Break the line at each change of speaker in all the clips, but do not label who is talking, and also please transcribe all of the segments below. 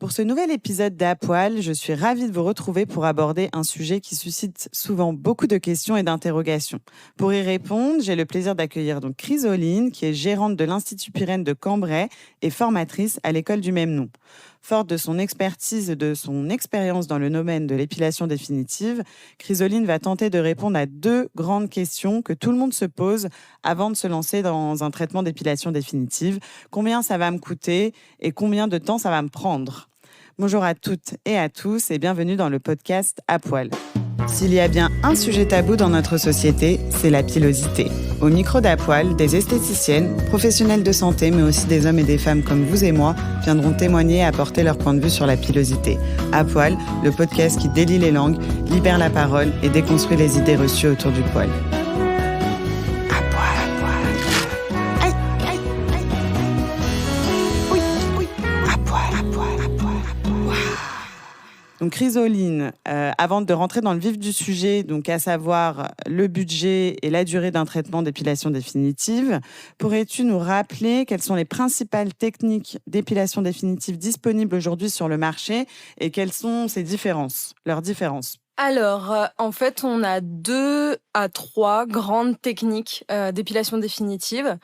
Pour ce nouvel épisode d'Apoil, je suis ravie de vous retrouver pour aborder un sujet qui suscite souvent beaucoup de questions et d'interrogations. Pour y répondre, j'ai le plaisir d'accueillir donc Chrysoline, qui est gérante de l'Institut Pirenne de Cambrai et formatrice à l'école du même nom. Forte de son expertise et de son expérience dans le domaine de l'épilation définitive, Chrysoline va tenter de répondre à deux grandes questions que tout le monde se pose avant de se lancer dans un traitement d'épilation définitive. Combien ça va me coûter et combien de temps ça va me prendre ? Bonjour à toutes et à tous et bienvenue dans le podcast À Poil. S'il y a bien un sujet tabou dans notre société, c'est la pilosité. Au micro d'À Poil, des esthéticiennes, professionnels de santé, mais aussi des hommes et des femmes comme vous et moi, viendront témoigner et apporter leur point de vue sur la pilosité. À Poil, le podcast qui délie les langues, libère la parole et déconstruit les idées reçues autour du poil. Donc Chrysoline, avant de rentrer dans le vif du sujet, donc à savoir le budget et la durée d'un traitement d'épilation définitive, pourrais-tu nous rappeler quelles sont les principales techniques d'épilation définitive disponibles aujourd'hui sur le marché et quelles sont leurs différences ?
Alors, en fait, on a 2 à 3 grandes techniques d'épilation définitive.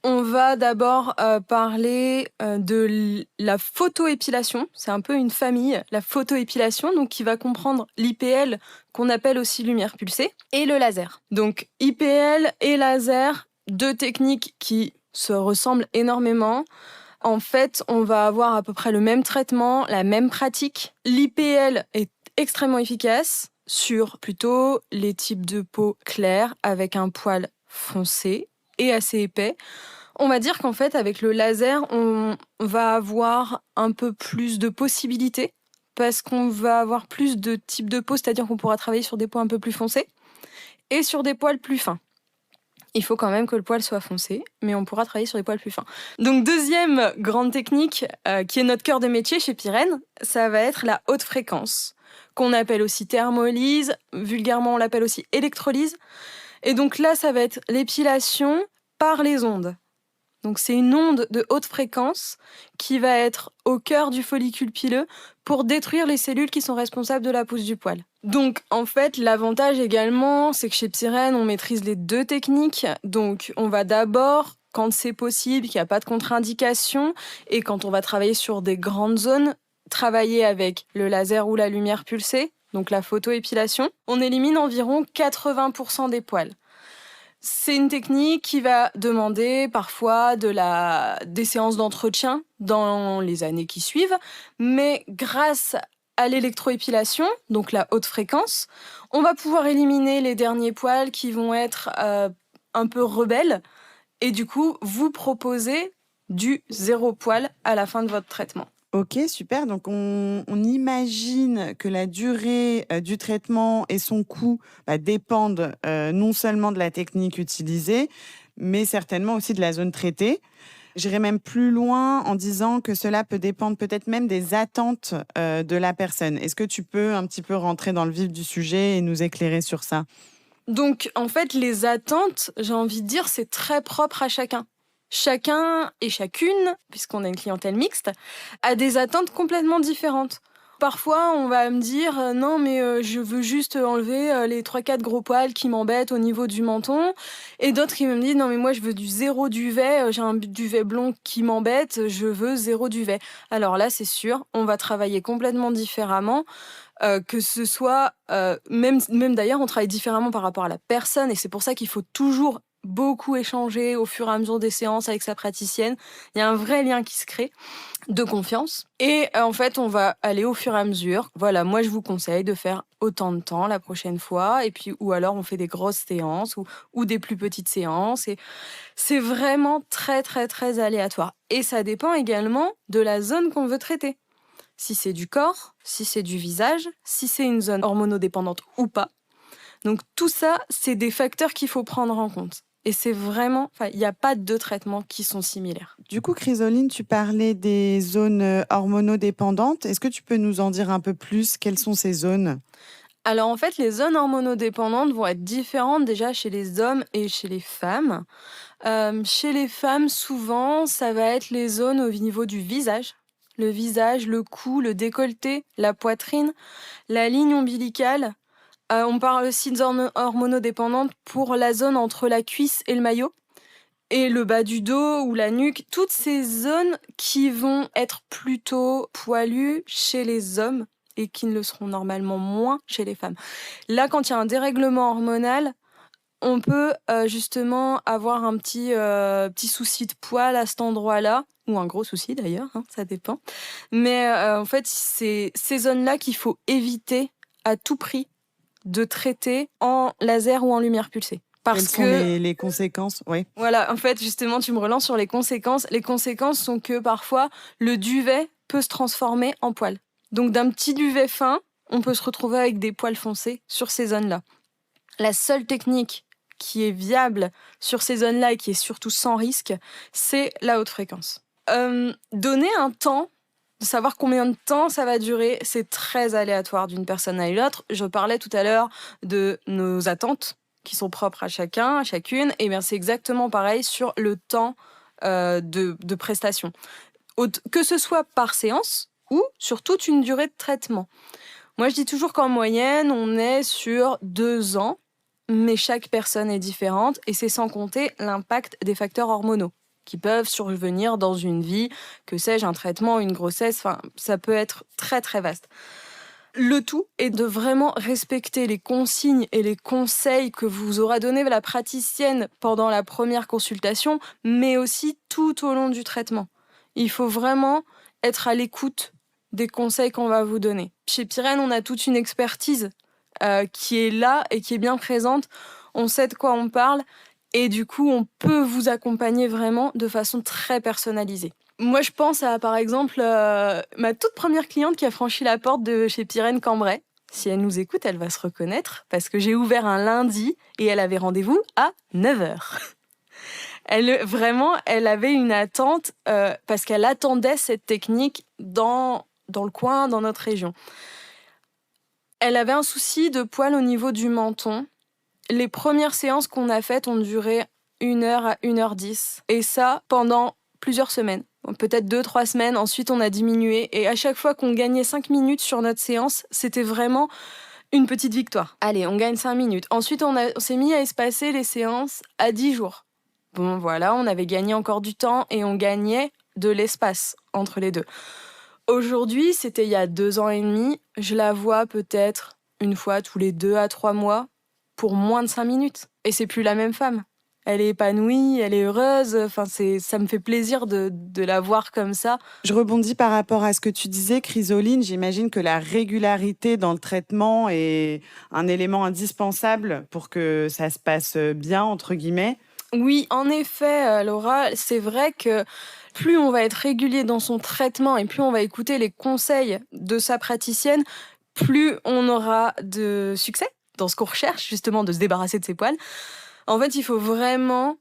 On va d'abord parler de la photoépilation. C'est un peu une famille, la photoépilation, donc qui va comprendre l'IPL, qu'on appelle aussi lumière pulsée, et le laser. Donc, IPL et laser, 2 techniques qui se ressemblent énormément. En fait, on va avoir à peu près le même traitement, la même pratique. L'IPL est extrêmement efficace sur plutôt les types de peau claire avec un poil foncé et assez épais. On va dire qu'en fait, avec le laser, on va avoir un peu plus de possibilités parce qu'on va avoir plus de types de peau, c'est-à-dire qu'on pourra travailler sur des peaux un peu plus foncées et sur des poils plus fins. Il faut quand même que le poil soit foncé, mais on pourra travailler sur des poils plus fins. Donc, deuxième grande technique, qui est notre cœur de métier chez Pirenne, ça va être la haute fréquence, qu'on appelle aussi thermolyse, vulgairement on l'appelle aussi électrolyse. Et donc là, ça va être l'épilation par les ondes. Donc c'est une onde de haute fréquence qui va être au cœur du follicule pileux pour détruire les cellules qui sont responsables de la pousse du poil. Donc en fait, l'avantage également, c'est que chez Pirenne, on maîtrise les 2 techniques. Donc on va d'abord, quand c'est possible, qu'il n'y a pas de contre-indication, et quand on va travailler sur des grandes zones, travailler avec le laser ou la lumière pulsée, donc la photoépilation. On élimine environ 80% des poils. C'est une technique qui va demander parfois des séances d'entretien dans les années qui suivent, mais grâce à l'électroépilation, donc la haute fréquence, on va pouvoir éliminer les derniers poils qui vont être un peu rebelles et du coup vous proposer du 0 poil à la fin de votre traitement.
Ok, super. Donc, on imagine que la durée du traitement et son coût dépendent non seulement de la technique utilisée, mais certainement aussi de la zone traitée. J'irai même plus loin en disant que cela peut dépendre peut-être même des attentes de la personne. Est-ce que tu peux un petit peu rentrer dans le vif du sujet et nous éclairer sur ça ?
Donc, en fait, les attentes, j'ai envie de dire, c'est très propre à chacun. Chacun et chacune, puisqu'on a une clientèle mixte, a des attentes complètement différentes. Parfois, on va me dire « Non, mais je veux juste enlever les 3-4 gros poils qui m'embêtent au niveau du menton. » Et d'autres qui me disent « Non, mais moi, je veux du 0 duvet. J'ai un duvet blond qui m'embête. Je veux 0 duvet. » Alors là, c'est sûr, on va travailler complètement différemment. Que ce soit... même d'ailleurs, on travaille différemment par rapport à la personne. Et c'est pour ça qu'il faut toujours beaucoup échanger au fur et à mesure des séances avec sa praticienne. Il y a un vrai lien qui se crée de confiance. Et en fait, on va aller au fur et à mesure. Voilà, moi, je vous conseille de faire autant de temps la prochaine fois. Et puis, ou alors, on fait des grosses séances ou des plus petites séances. Et c'est vraiment très, très, très aléatoire. Et ça dépend également de la zone qu'on veut traiter. Si c'est du corps, si c'est du visage, si c'est une zone hormonodépendante ou pas. Donc, tout ça, c'est des facteurs qu'il faut prendre en compte. Et c'est vraiment... il n'y a pas de 2 traitements qui sont similaires.
Du coup, Chrysoline, tu parlais des zones hormonodépendantes. Est-ce que tu peux nous en dire un peu plus ? Quelles sont ces zones ?
Alors en fait, les zones hormonodépendantes vont être différentes déjà chez les hommes et chez les femmes. Chez les femmes, souvent, ça va être les zones au niveau du visage. le visage, le cou, le décolleté, la poitrine, la ligne ombilicale. On parle aussi de zones hormonodépendantes pour la zone entre la cuisse et le maillot. Et le bas du dos ou la nuque, toutes ces zones qui vont être plutôt poilues chez les hommes et qui ne le seront normalement moins chez les femmes. Là, quand il y a un dérèglement hormonal, on peut justement avoir un petit souci de poil à cet endroit-là, ou un gros souci d'ailleurs, ça dépend. Mais en fait, c'est ces zones-là qu'il faut éviter à tout prix de traiter en laser ou en lumière pulsée.
Quelles sont les conséquences? Oui.
Voilà, en fait, justement, tu me relances sur les conséquences. Les conséquences sont que parfois, le duvet peut se transformer en poil. Donc, d'un petit duvet fin, on peut se retrouver avec des poils foncés sur ces zones-là. La seule technique qui est viable sur ces zones-là et qui est surtout sans risque, c'est la haute fréquence. Donner un temps, de savoir combien de temps ça va durer, c'est très aléatoire d'une personne à l'autre. Je parlais tout à l'heure de nos attentes qui sont propres à chacun, à chacune, et bien c'est exactement pareil sur le temps de prestation. Que ce soit par séance ou sur toute une durée de traitement. Moi, je dis toujours qu'en moyenne, on est sur 2 ans, mais chaque personne est différente, et c'est sans compter l'impact des facteurs hormonaux qui peuvent survenir dans une vie, que sais-je, un traitement, une grossesse, enfin, ça peut être très très vaste. Le tout est de vraiment respecter les consignes et les conseils que vous aura donné la praticienne pendant la première consultation, mais aussi tout au long du traitement. Il faut vraiment être à l'écoute des conseils qu'on va vous donner. Chez Pyrène, on a toute une expertise qui est là et qui est bien présente. On sait de quoi on parle et du coup, on peut vous accompagner vraiment de façon très personnalisée. Moi, je pense à, par exemple, ma toute première cliente qui a franchi la porte de chez Pyrène Cambrai. Si elle nous écoute, elle va se reconnaître parce que j'ai ouvert un lundi et elle avait rendez-vous à 9h. Elle avait une attente parce qu'elle attendait cette technique dans le coin, dans notre région. Elle avait un souci de poils au niveau du menton. Les premières séances qu'on a faites ont duré 1h à 1h10. Et ça, pendant plusieurs semaines. Peut-être 2-3 semaines, ensuite on a diminué. Et à chaque fois qu'on gagnait 5 minutes sur notre séance, c'était vraiment une petite victoire. Allez, on gagne 5 minutes. Ensuite, on s'est mis à espacer les séances à 10 jours. Bon, voilà, on avait gagné encore du temps et on gagnait de l'espace entre les deux. Aujourd'hui, c'était il y a 2 ans et demi, je la vois peut-être une fois tous les 2 à 3 mois pour moins de 5 minutes. Et c'est plus la même femme. Elle est épanouie, elle est heureuse. Enfin, ça me fait plaisir de la voir comme ça.
Je rebondis par rapport à ce que tu disais, Chrysoline. J'imagine que la régularité dans le traitement est un élément indispensable pour que ça se passe bien, entre guillemets.
Oui, en effet, Laura, c'est vrai que plus on va être régulier dans son traitement et plus on va écouter les conseils de sa praticienne, plus on aura de succès dans ce qu'on recherche, justement, de se débarrasser de ses poils. En fait, il faut vraiment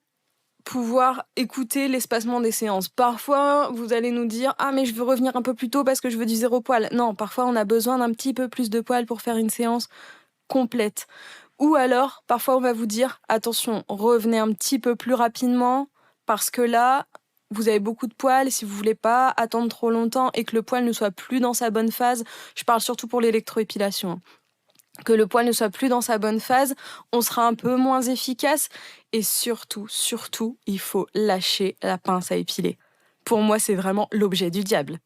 pouvoir écouter l'espacement des séances. Parfois, vous allez nous dire « Ah, mais je veux revenir un peu plus tôt parce que je veux du 0 poil. » Non, parfois, on a besoin d'un petit peu plus de poils pour faire une séance complète. Ou alors, parfois, on va vous dire « Attention, revenez un petit peu plus rapidement parce que là, vous avez beaucoup de poils et si vous voulez pas attendre trop longtemps et que le poil ne soit plus dans sa bonne phase, je parle surtout pour l'électroépilation, que le poil ne soit plus dans sa bonne phase, on sera un peu moins efficace. Et surtout, il faut lâcher la pince à épiler. Pour moi, c'est vraiment l'objet du diable.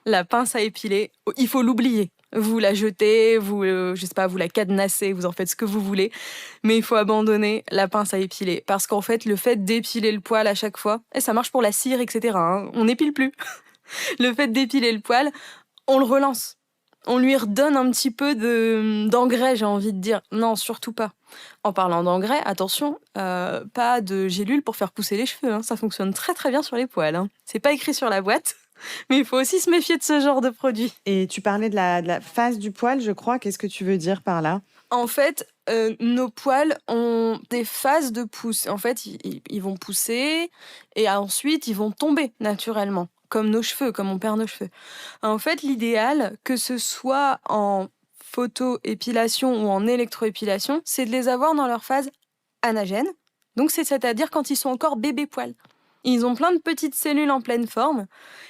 La pince à épiler, il faut l'oublier. Vous la jetez, vous la cadenassez, vous en faites ce que vous voulez. Mais il faut abandonner la pince à épiler. Parce qu'en fait, le fait d'épiler le poil à chaque fois, et ça marche pour la cire, etc., on n'épile plus. Le fait d'épiler le poil, on le relance. On lui redonne un petit peu d'engrais, j'ai envie de dire. Non, surtout pas. En parlant d'engrais, attention, pas de gélules pour faire pousser les cheveux. Ça fonctionne très très bien sur les poils. C'est pas écrit sur la boîte, mais il faut aussi se méfier de ce genre de produit.
Et tu parlais de la phase du poil, je crois. Qu'est-ce que tu veux dire par là ?
En fait, nos poils ont des phases de pousse. En fait, ils vont pousser et ensuite, ils vont tomber naturellement. Comme nos cheveux, comme on perd nos cheveux. En fait, l'idéal, que ce soit en photoépilation ou en électroépilation, c'est de les avoir dans leur phase anagène. Donc, c'est-à-dire quand ils sont encore bébé poils. Ils ont plein de petites cellules en pleine forme.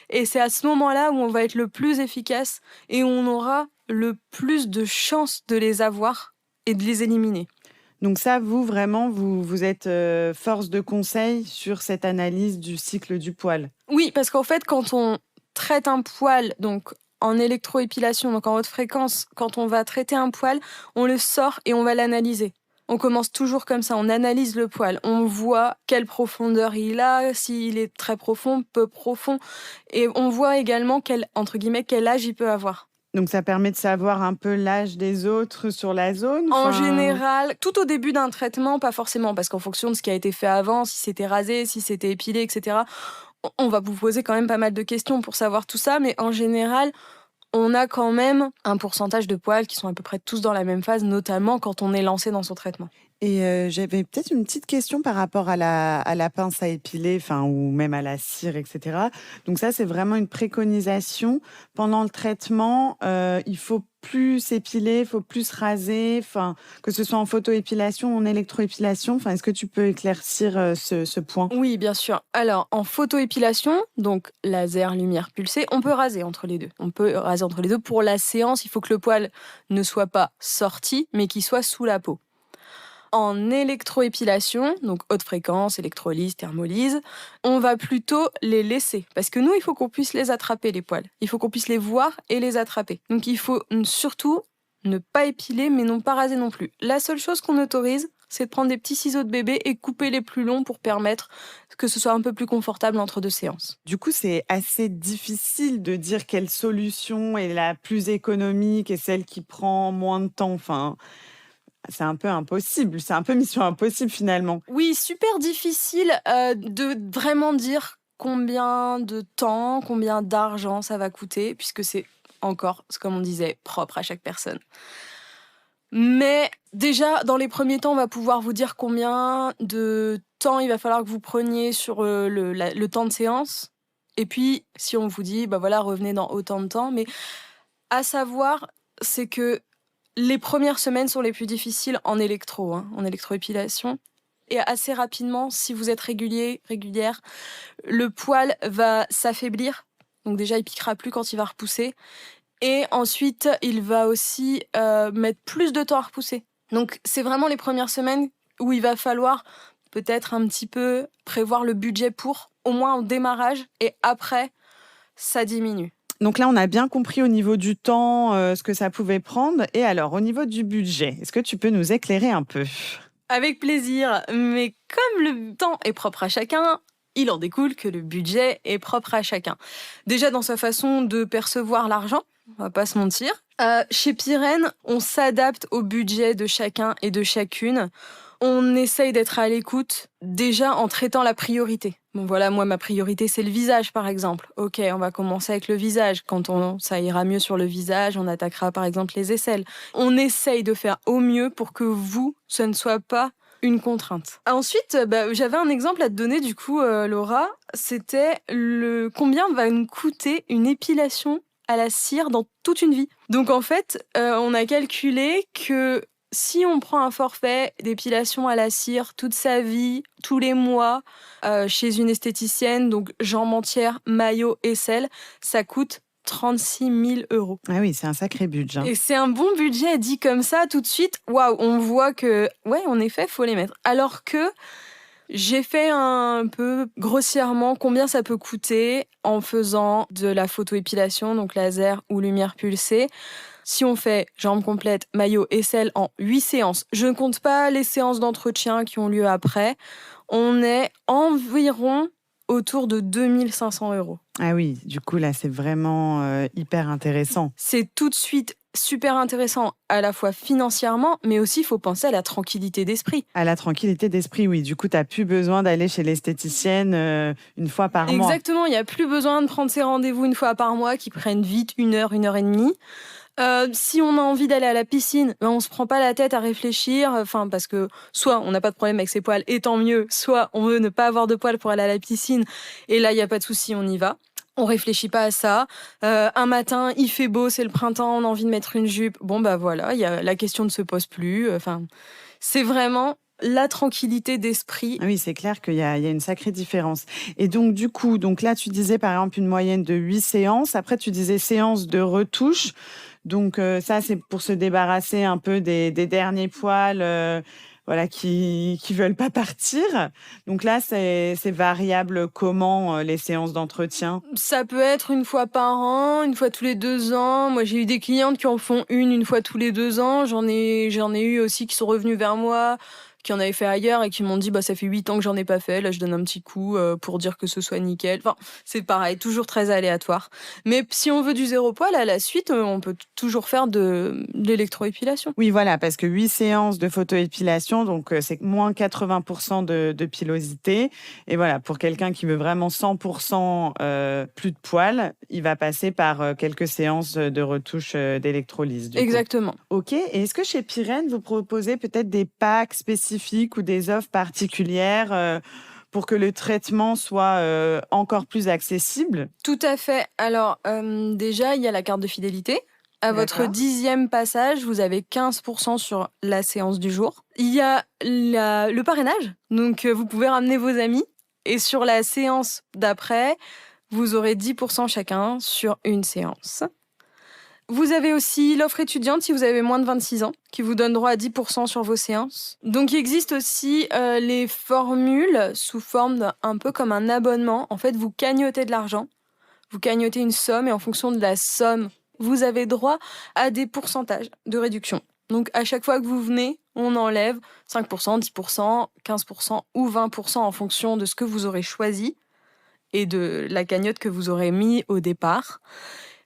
Et c'est à ce moment-là où on va être le plus efficace et où on aura le plus de chances de les avoir et de les éliminer.
Donc ça, vous, vraiment, vous êtes force de conseil sur cette analyse du cycle du poil.
Oui, parce qu'en fait, quand on traite un poil, donc en électroépilation, donc en haute fréquence, quand on va traiter un poil, on le sort et on va l'analyser. On commence toujours comme ça, on analyse le poil, on voit quelle profondeur il a, s'il est très profond, peu profond, et on voit également entre guillemets, quel âge il peut avoir.
Donc ça permet de savoir un peu l'âge des autres sur la zone.
En général, tout au début d'un traitement, pas forcément, parce qu'en fonction de ce qui a été fait avant, si c'était rasé, si c'était épilé, etc., on va vous poser quand même pas mal de questions pour savoir tout ça, mais en général, on a quand même un pourcentage de poils qui sont à peu près tous dans la même phase, notamment quand on est lancé dans son traitement.
Et j'avais peut-être une petite question par rapport à la pince à épiler, ou même à la cire, etc. Donc ça, c'est vraiment une préconisation. Pendant le traitement, il faut plus épiler, il faut plus raser, que ce soit en photoépilation ou en électroépilation. Est-ce que tu peux éclaircir ce point?
Oui, bien sûr. Alors, en photoépilation, donc laser, lumière pulsée, on peut raser entre les deux. On peut raser entre les deux. Pour la séance, il faut que le poil ne soit pas sorti, mais qu'il soit sous la peau. En électroépilation, donc haute fréquence, électrolyse, thermolyse, on va plutôt les laisser. Parce que nous, il faut qu'on puisse les attraper, les poils. Il faut qu'on puisse les voir et les attraper. Donc il faut surtout ne pas épiler, mais non pas raser non plus. La seule chose qu'on autorise, c'est de prendre des petits ciseaux de bébé et couper les plus longs pour permettre que ce soit un peu plus confortable entre deux séances.
Du coup, c'est assez difficile de dire quelle solution est la plus économique et celle qui prend moins de temps. C'est un peu impossible, c'est un peu mission impossible finalement.
Oui, super difficile de vraiment dire combien de temps, combien d'argent ça va coûter, puisque c'est encore, comme on disait, propre à chaque personne. Mais déjà, dans les premiers temps, on va pouvoir vous dire combien de temps il va falloir que vous preniez sur le temps de séance. Et puis, si on vous dit, revenez dans autant de temps. Mais à savoir, c'est que les premières semaines sont les plus difficiles en en électroépilation. Et assez rapidement, si vous êtes régulière, le poil va s'affaiblir. Donc déjà, il piquera plus quand il va repousser. Et ensuite, il va aussi mettre plus de temps à repousser. Donc c'est vraiment les premières semaines où il va falloir peut-être un petit peu prévoir le budget pour, au moins au démarrage. Et après, ça diminue.
Donc là, on a bien compris au niveau du temps ce que ça pouvait prendre. Et alors, au niveau du budget, est-ce que tu peux nous éclairer un peu ?
Avec plaisir, mais comme le temps est propre à chacun, il en découle que le budget est propre à chacun. Déjà dans sa façon de percevoir l'argent, on va pas se mentir. Chez Pyrène, on s'adapte au budget de chacun et de chacune. On essaye d'être à l'écoute, déjà en traitant la priorité. Bon voilà, moi ma priorité c'est le visage par exemple. Ok, on va commencer avec le visage. Ça ira mieux sur le visage, on attaquera par exemple les aisselles. On essaye de faire au mieux pour que vous, ce ne soit pas une contrainte. Ensuite, j'avais un exemple à te donner du coup, Laura. C'était combien va nous coûter une épilation à la cire dans toute une vie. Donc en fait, on a calculé que si on prend un forfait d'épilation à la cire toute sa vie, tous les mois, chez une esthéticienne, donc jambes entières, maillot, aisselle, ça coûte 36 000 €.
Ah oui, c'est un sacré budget.
Et c'est un bon budget dit comme ça tout de suite. Waouh, on voit que, ouais, en effet, faut les mettre. Alors que j'ai fait un peu grossièrement combien ça peut coûter en faisant de la photoépilation, donc laser ou lumière pulsée. Si on fait jambes complètes, maillot, aisselle en 8 séances, je ne compte pas les séances d'entretien qui ont lieu après, on est environ autour de 2 500 €.
Ah oui, du coup là, c'est vraiment hyper intéressant.
C'est tout de suite super intéressant à la fois financièrement, mais aussi il faut penser à la tranquillité d'esprit.
À la tranquillité d'esprit, oui. Du coup, tu n'as plus besoin d'aller chez l'esthéticienne une fois par mois.
Exactement, il n'y a plus besoin de prendre ses rendez-vous une fois par mois qui prennent vite 1 heure et demie. Si on a envie d'aller à la piscine, on se prend pas la tête à réfléchir, parce que soit on n'a pas de problème avec ses poils et tant mieux, soit on veut ne pas avoir de poils pour aller à la piscine et là il y a pas de souci, on y va. On réfléchit pas à ça. Un matin, il fait beau, c'est le printemps, on a envie de mettre une jupe. Bon voilà, la question ne se pose plus. C'est vraiment la tranquillité d'esprit.
Oui, c'est clair qu'il y a une sacrée différence. Et donc, du coup, là, tu disais par exemple une moyenne de 8 séances. Après, tu disais séances de retouche. Donc, ça, c'est pour se débarrasser un peu des derniers poils qui veulent pas partir. Donc là, c'est variable comment les séances d'entretien?
Ça peut être une fois par an, une fois tous les 2 ans. Moi, j'ai eu des clientes qui en font une fois tous les 2 ans. J'en ai eu aussi qui sont revenus vers moi, qui en avaient fait ailleurs et qui m'ont dit ça fait 8 ans que j'en ai pas fait. Là, je donne un petit coup pour dire que ce soit nickel. Enfin, c'est pareil, toujours très aléatoire. Mais si on veut du zéro poil, à la suite, on peut toujours faire de l'électroépilation.
Oui, voilà, parce que 8 séances de photoépilation, donc c'est moins 80% de pilosité. Et voilà, pour quelqu'un qui veut vraiment 100% plus de poils, il va passer par quelques séances de retouche d'électrolyse.
Exactement.
Ok, et est-ce que chez Pyrène, vous proposez peut-être des packs spécifiques ou des offres particulières pour que le traitement soit encore plus accessible?
Tout à fait. Alors, déjà, il y a la carte de fidélité. À votre 10e passage, vous avez 15% sur la séance du jour. Il y a le parrainage. Donc, vous pouvez ramener vos amis. Et sur la séance d'après, vous aurez 10% chacun sur une séance. Vous avez aussi l'offre étudiante si vous avez moins de 26 ans, qui vous donne droit à 10% sur vos séances. Donc, il existe aussi les formules sous forme un peu comme un abonnement. En fait, vous cagnotez de l'argent. Vous cagnotez une somme et en fonction de la somme, vous avez droit à des pourcentages de réduction. Donc, à chaque fois que vous venez, on enlève 5%, 10%, 15% ou 20% en fonction de ce que vous aurez choisi et de la cagnotte que vous aurez mis au départ.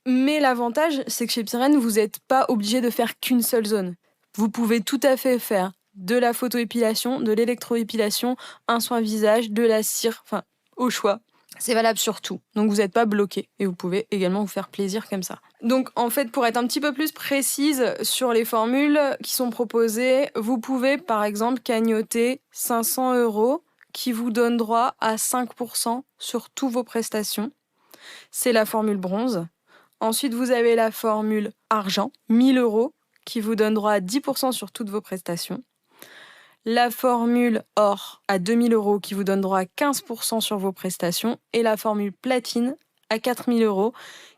Mais l'avantage, c'est que chez Pyrène, vous n'êtes pas obligé de faire qu'une seule zone. Vous pouvez tout à fait faire de la photoépilation, de l'électroépilation, un soin visage, de la cire, enfin, au choix. C'est valable sur tout. Donc, vous n'êtes pas bloqué. Et vous pouvez également vous faire plaisir comme ça. Donc, en fait, pour être un petit peu plus précise sur les formules qui sont proposées, vous pouvez, par exemple, cagnoter 500 € qui vous donne droit à 5% sur toutes vos prestations. C'est la formule bronze. Ensuite, vous avez la formule argent, 1000 €, qui vous donne droit à 10% sur toutes vos prestations. La formule or à 2000 €, qui vous donne droit à 15% sur vos prestations. Et la formule platine à 4000 €,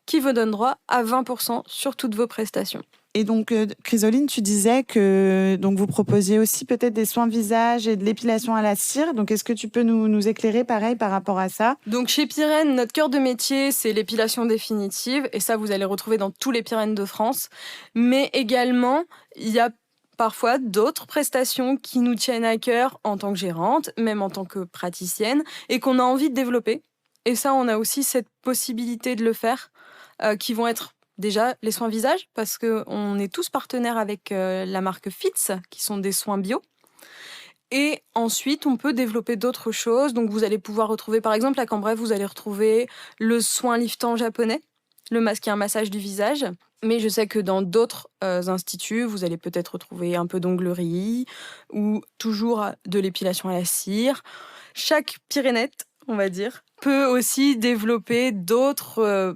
qui vous donne droit à 20% sur toutes vos prestations.
Et donc, Chrysoline, tu disais que vous proposiez aussi peut-être des soins visage et de l'épilation à la cire. Donc, est-ce que tu peux nous éclairer pareil par rapport à ça?
Donc, chez Pyrène, notre cœur de métier, c'est l'épilation définitive. Et ça, vous allez retrouver dans tous les Pyrènes de France. Mais également, il y a parfois d'autres prestations qui nous tiennent à cœur en tant que gérante, même en tant que praticienne, et qu'on a envie de développer. Et ça, on a aussi cette possibilité de le faire, qui vont être déjà les soins visage, parce qu'on est tous partenaires avec la marque Fitz, qui sont des soins bio. Et ensuite, on peut développer d'autres choses. Donc, vous allez pouvoir retrouver, par exemple, à Cambrai, vous allez retrouver le soin liftant japonais, le masque qui est un massage du visage. Mais je sais que dans d'autres instituts, vous allez peut-être retrouver un peu d'onglerie ou toujours de l'épilation à la cire. Chaque pyrénète, on va dire, peut aussi développer d'autres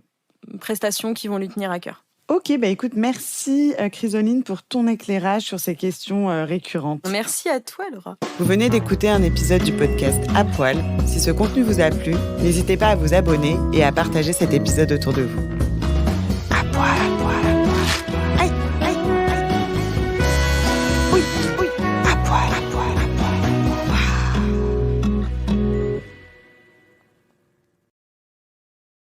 prestations qui vont lui tenir à cœur.
Ok, écoute, merci Chrysoline pour ton éclairage sur ces questions récurrentes.
Merci à toi, Laura.
Vous venez d'écouter un épisode du podcast À Poil. Si ce contenu vous a plu, n'hésitez pas à vous abonner et à partager cet épisode autour de vous.